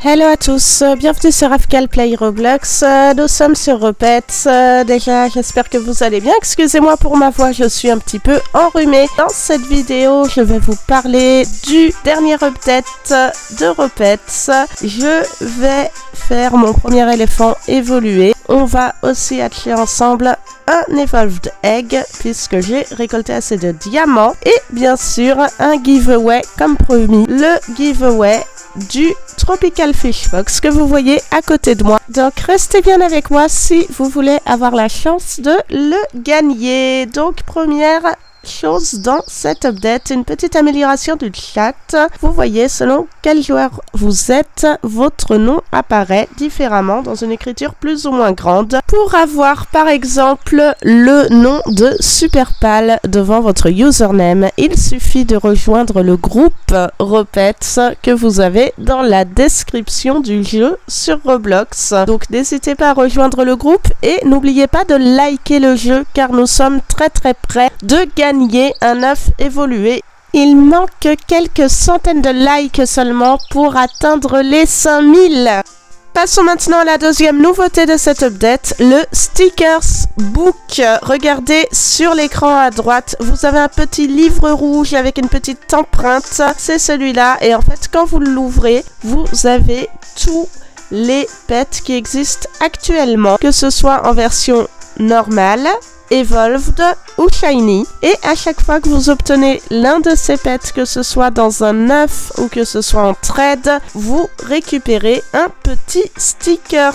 Hello à tous, bienvenue sur Afcal Play Roblox, nous sommes sur Repets. Déjà j'espère que vous allez bien, excusez-moi pour ma voix, je suis un petit peu enrhumée. Dans cette vidéo je vais vous parler du dernier update de Repets. Je vais faire mon premier éléphant évoluer. On va aussi acheter ensemble un Evolved Egg puisque j'ai récolté assez de diamants. Et bien sûr un giveaway comme promis, le giveaway du Tropical Fish Box que vous voyez à côté de moi. Donc restez bien avec moi si vous voulez avoir la chance de le gagner. Donc première chose dans cet update, une petite amélioration du chat. Vous voyez, selon quel joueur vous êtes, votre nom apparaît différemment dans une écriture plus ou moins grande. Pour avoir par exemple le nom de Superpal devant votre username, il suffit de rejoindre le groupe Repets que vous avez dans la description du jeu sur Roblox. Donc n'hésitez pas à rejoindre le groupe et n'oubliez pas de liker le jeu car nous sommes très près de gagner un œuf évolué. Il manque quelques centaines de likes seulement pour atteindre les 5000. Passons maintenant à la deuxième nouveauté de cet update, le Stickers Book. Regardez sur l'écran à droite, vous avez un petit livre rouge avec une petite empreinte. C'est celui-là et en fait quand vous l'ouvrez, vous avez tous les pets qui existent actuellement, que ce soit en version normale, Evolved ou Shiny. Et à chaque fois que vous obtenez l'un de ces pets, que ce soit dans un œuf ou que ce soit en trade, vous récupérez un petit stickers.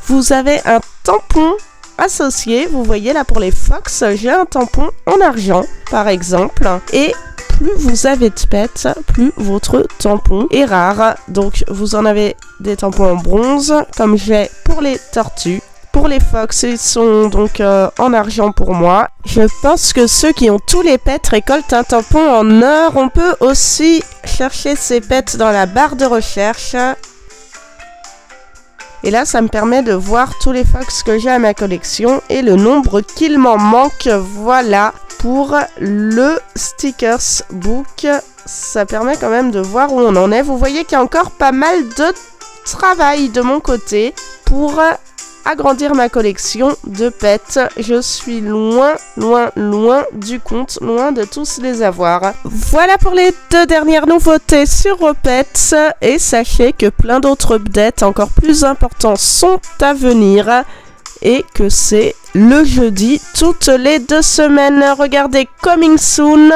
Vous avez un tampon associé. Vous voyez là pour les fox, j'ai un tampon en argent par exemple. Et plus vous avez de pets, plus votre tampon est rare. Donc vous en avez des tampons en bronze, comme j'ai pour les tortues. Pour les fox, ils sont donc en argent pour moi. Je pense que ceux qui ont tous les pets récoltent un tampon en or. On peut aussi chercher ces pets dans la barre de recherche. Et là, ça me permet de voir tous les fox que j'ai à ma collection et le nombre qu'il m'en manque. Voilà pour le Stickers Book. Ça permet quand même de voir où on en est. Vous voyez qu'il y a encore pas mal de travail de mon côté pour agrandir ma collection de pets. Je suis loin du compte, loin de tous les avoir. Voilà pour les deux dernières nouveautés sur Repets et sachez que plein d'autres updates encore plus importants sont à venir et que c'est le jeudi toutes les 2 semaines. Regardez, coming soon.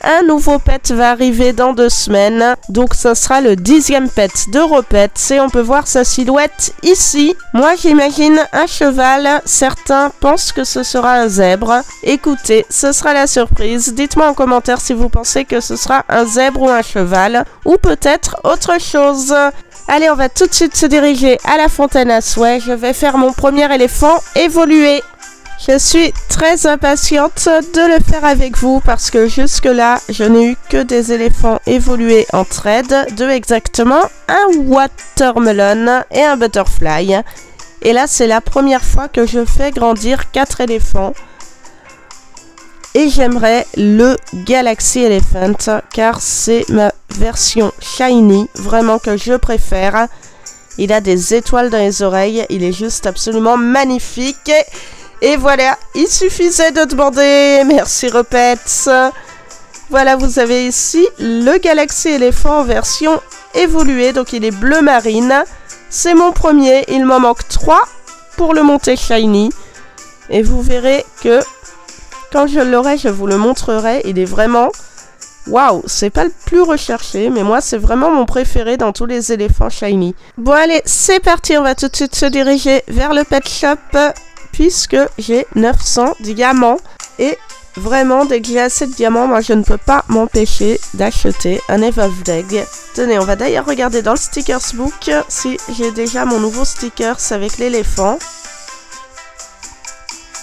Un nouveau pet va arriver dans 2 semaines, donc ça sera le 10e pet de Repets et on peut voir sa silhouette ici. Moi j'imagine un cheval, certains pensent que ce sera un zèbre. Écoutez, ce sera la surprise. Dites-moi en commentaire si vous pensez que ce sera un zèbre ou un cheval, ou peut-être autre chose. Allez, on va tout de suite se diriger à la fontaine à souhait. Je vais faire mon premier éléphant évoluer. Je suis très impatiente de le faire avec vous parce que jusque-là, je n'ai eu que des éléphants évolués en trade, 2 exactement, un watermelon et un butterfly. Et là, c'est la première fois que je fais grandir 4 éléphants. Et j'aimerais le Galaxy Elephant car c'est ma version shiny, vraiment que je préfère. Il a des étoiles dans les oreilles, il est juste absolument magnifique. Et voilà, il suffisait de demander. Merci Repets. Voilà, vous avez ici le Galaxy Elephant en version évoluée. Donc il est bleu marine. C'est mon premier. Il m'en manque 3 pour le monter shiny. Et vous verrez que quand je l'aurai, je vous le montrerai. Il est vraiment... Waouh, c'est pas le plus recherché, mais moi c'est vraiment mon préféré dans tous les éléphants shiny. Bon allez, c'est parti. On va tout de suite se diriger vers le pet shop, puisque j'ai 900 diamants. Et vraiment, dès que j'ai assez de diamants, moi je ne peux pas m'empêcher d'acheter un Evolved Egg. Tenez, on va d'ailleurs regarder dans le Stickers Book si j'ai déjà mon nouveau stickers avec l'éléphant.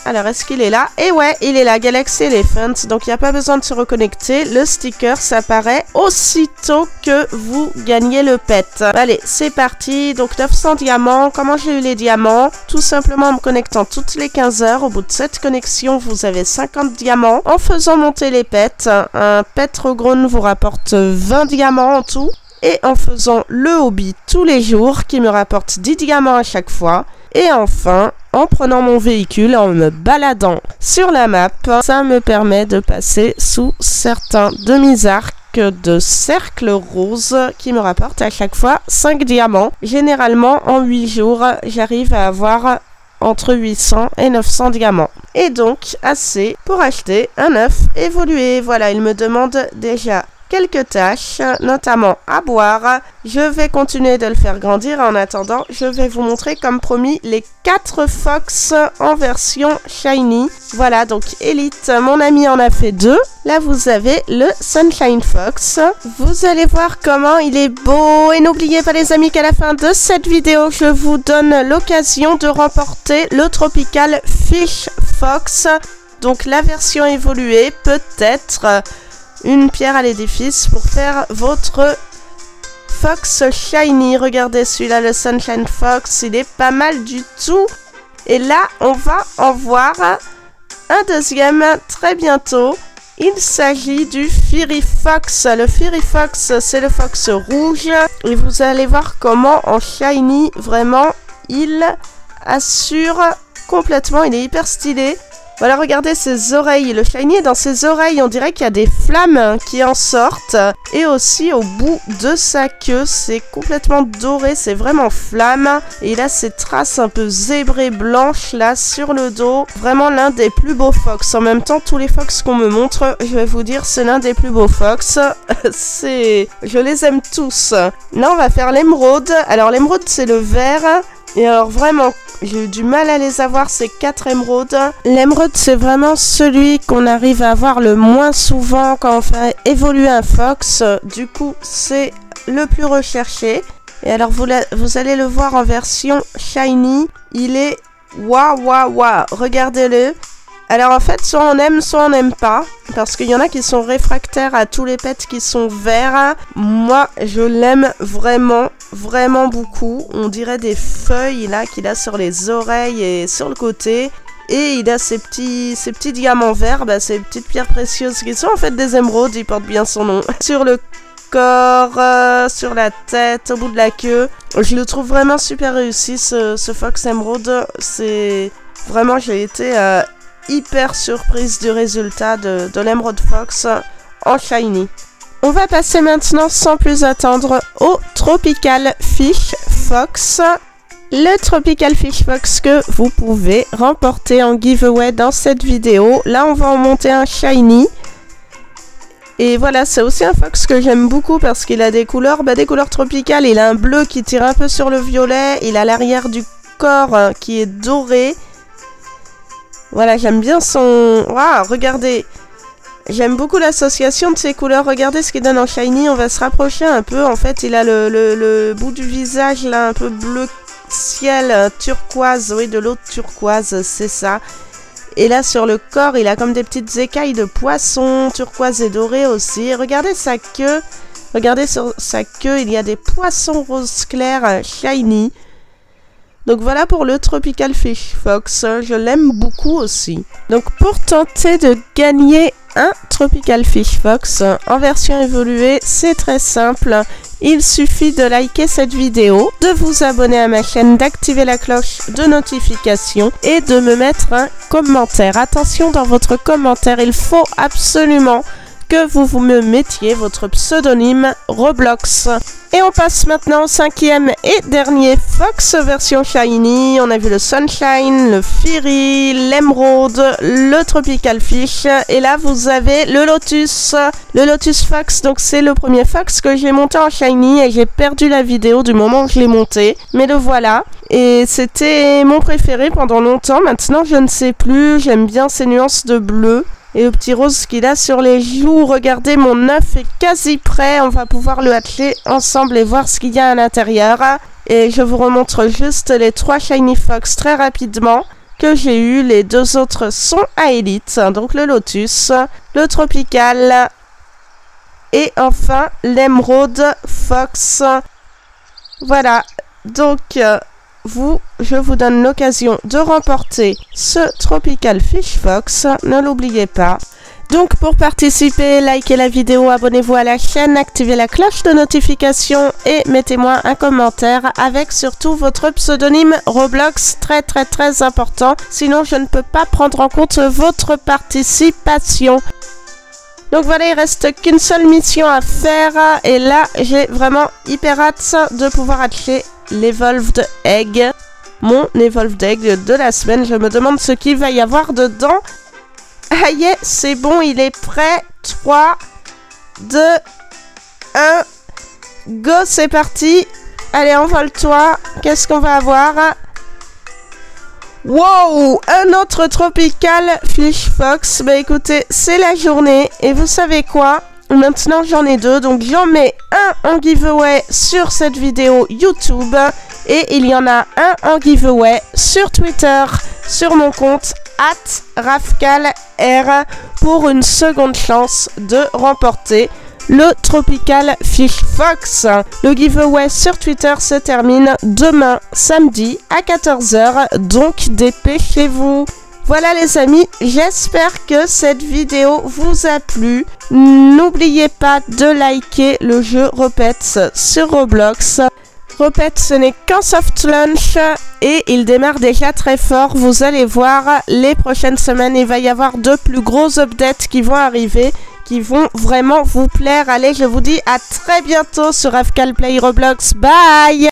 Alors, est-ce qu'il est là? Et ouais, il est là, Galaxy Elephant. Donc, il n'y a pas besoin de se reconnecter. Le sticker s'apparaît aussitôt que vous gagnez le pet. Allez, c'est parti. Donc, 900 diamants. Comment j'ai eu les diamants? Tout simplement en me connectant toutes les 15 heures. Au bout de cette connexion, vous avez 50 diamants. En faisant monter les pets, un pet regrown vous rapporte 20 diamants en tout. et en faisant le hobby tous les jours qui me rapporte 10 diamants à chaque fois. Et enfin, en prenant mon véhicule, en me baladant sur la map, ça me permet de passer sous certains demi-arcs de cercles roses qui me rapportent à chaque fois 5 diamants. Généralement, en 8 jours, j'arrive à avoir entre 800 et 900 diamants. Et donc, assez pour acheter un œuf évolué. Voilà, il me demande déjà quelques tâches, notamment à boire. Je vais continuer de le faire grandir. En attendant, je vais vous montrer, comme promis, les 4 fox en version shiny. Voilà, donc Elite, mon ami en a fait 2. Là, vous avez le Sunshine Fox. Vous allez voir comment il est beau. Et n'oubliez pas, les amis, qu'à la fin de cette vidéo, je vous donne l'occasion de remporter le Tropical Fish Fox. Donc, la version évoluée, peut-être une pierre à l'édifice pour faire votre Fox Shiny. Regardez celui-là, le Sunshine Fox, il est pas mal du tout. Et là, on va en voir un deuxième très bientôt. Il s'agit du Fiery Fox. Le Fiery Fox, c'est le fox rouge. Et vous allez voir comment en shiny, vraiment, il assure complètement. Il est hyper stylé. Voilà, regardez ses oreilles. Le shiny est dans ses oreilles. On dirait qu'il y a des flammes qui en sortent. Et aussi au bout de sa queue, c'est complètement doré. C'est vraiment flamme. Et il a ces traces un peu zébrées blanches là sur le dos. Vraiment l'un des plus beaux fox. En même temps, tous les fox qu'on me montre, je vais vous dire, c'est l'un des plus beaux fox. Je les aime tous. Là, on va faire l'émeraude. Alors, l'émeraude, c'est le vert. Et alors vraiment, j'ai eu du mal à les avoir, ces 4 émeraudes. L'émeraude, c'est vraiment celui qu'on arrive à avoir le moins souvent quand on fait évoluer un fox. Du coup, c'est le plus recherché. Et alors, vous allez le voir en version shiny. Il est waouh, waouh, waouh. Regardez-le. Alors en fait, soit on n'aime pas, parce qu'il y en a qui sont réfractaires à tous les pets qui sont verts. Moi, je l'aime vraiment, vraiment beaucoup. On dirait des feuilles là qu'il a sur les oreilles et sur le côté. Et il a ces petits diamants verts, ces petites pierres précieuses qui sont en fait des émeraudes, il porte bien son nom. Sur le corps, sur la tête, au bout de la queue. Je le trouve vraiment super réussi, ce Fox Emerald. C'est vraiment, j'ai été hyper surprise du résultat de l'Emerald Fox en shiny. On va passer maintenant sans plus attendre au Tropical Fish Fox. Le Tropical Fish Fox que vous pouvez remporter en giveaway dans cette vidéo. Là, on va en monter un shiny. Et voilà, c'est aussi un fox que j'aime beaucoup parce qu'il a des couleurs tropicales. Il a un bleu qui tire un peu sur le violet. Il a l'arrière du corps qui est doré. Voilà, j'aime bien son... Waouh, regardez. J'aime beaucoup l'association de ces couleurs. Regardez ce qu'il donne en shiny. On va se rapprocher un peu. En fait, il a le bout du visage là, un peu bleu ciel, turquoise. Oui, de l'eau turquoise, c'est ça. Et là, sur le corps, il a comme des petites écailles de poisson, turquoise et doré aussi. Regardez sa queue. Regardez sur sa queue, il y a des poissons rose clair shiny. Donc voilà pour le Tropical Fish Fox, je l'aime beaucoup aussi. Donc pour tenter de gagner un Tropical Fish Fox en version évoluée, c'est très simple. Il suffit de liker cette vidéo, de vous abonner à ma chaîne, d'activer la cloche de notification et de me mettre un commentaire. Attention, dans votre commentaire, il faut absolument que vous me mettiez votre pseudonyme Roblox. Et on passe maintenant au 5e et dernier Fox version Shiny. On a vu le Sunshine, le Fiery, l'Emerald, le Tropical Fish. Et là, vous avez le Lotus. Le Lotus Fox, donc c'est le premier Fox que j'ai monté en Shiny. Et j'ai perdu la vidéo du moment où je l'ai monté. Mais le voilà. Et c'était mon préféré pendant longtemps. Maintenant, je ne sais plus. J'aime bien ces nuances de bleu. Et le petit rose qu'il a sur les joues. Regardez, mon œuf est quasi prêt. On va pouvoir le hatcher ensemble et voir ce qu'il y a à l'intérieur. Et je vous remontre juste les 3 Shiny Fox très rapidement que j'ai eu. Les 2 autres sont à Elite. Donc le Lotus, le Tropical et enfin l'Emerald Fox. Voilà. Donc... je vous donne l'occasion de remporter ce Tropical Fish Fox. Ne l'oubliez pas. Donc pour participer, likez la vidéo, abonnez-vous à la chaîne, activez la cloche de notification et mettez-moi un commentaire avec surtout votre pseudonyme Roblox, très important, sinon je ne peux pas prendre en compte votre participation. Donc voilà, il reste qu'une seule mission à faire et là j'ai vraiment hyper hâte de pouvoir acheter l'Evolved Egg, mon Evolved Egg de la semaine. Je me demande ce qu'il va y avoir dedans. Ah yeah, c'est bon, il est prêt. 3, 2, 1, go, c'est parti. Allez, envole-toi. Qu'est-ce qu'on va avoir? Wow, un autre Tropical Fish Fox. Bah écoutez, c'est la journée. Et vous savez quoi? Maintenant j'en ai 2, donc j'en mets un en giveaway sur cette vidéo YouTube. Et il y en a un en giveaway sur Twitter, sur mon compte @rafcalr pour une seconde chance de remporter le Tropical Fish Fox. Le giveaway sur Twitter se termine demain samedi à 14 h, donc dépêchez-vous. Voilà les amis, j'espère que cette vidéo vous a plu. N'oubliez pas de liker le jeu Repets sur Roblox. Repets, ce n'est qu'un soft launch et il démarre déjà très fort. Vous allez voir, les prochaines semaines, il va y avoir de plus gros updates qui vont arriver, qui vont vraiment vous plaire. Allez, je vous dis à très bientôt sur Rafcal Play Roblox. Bye!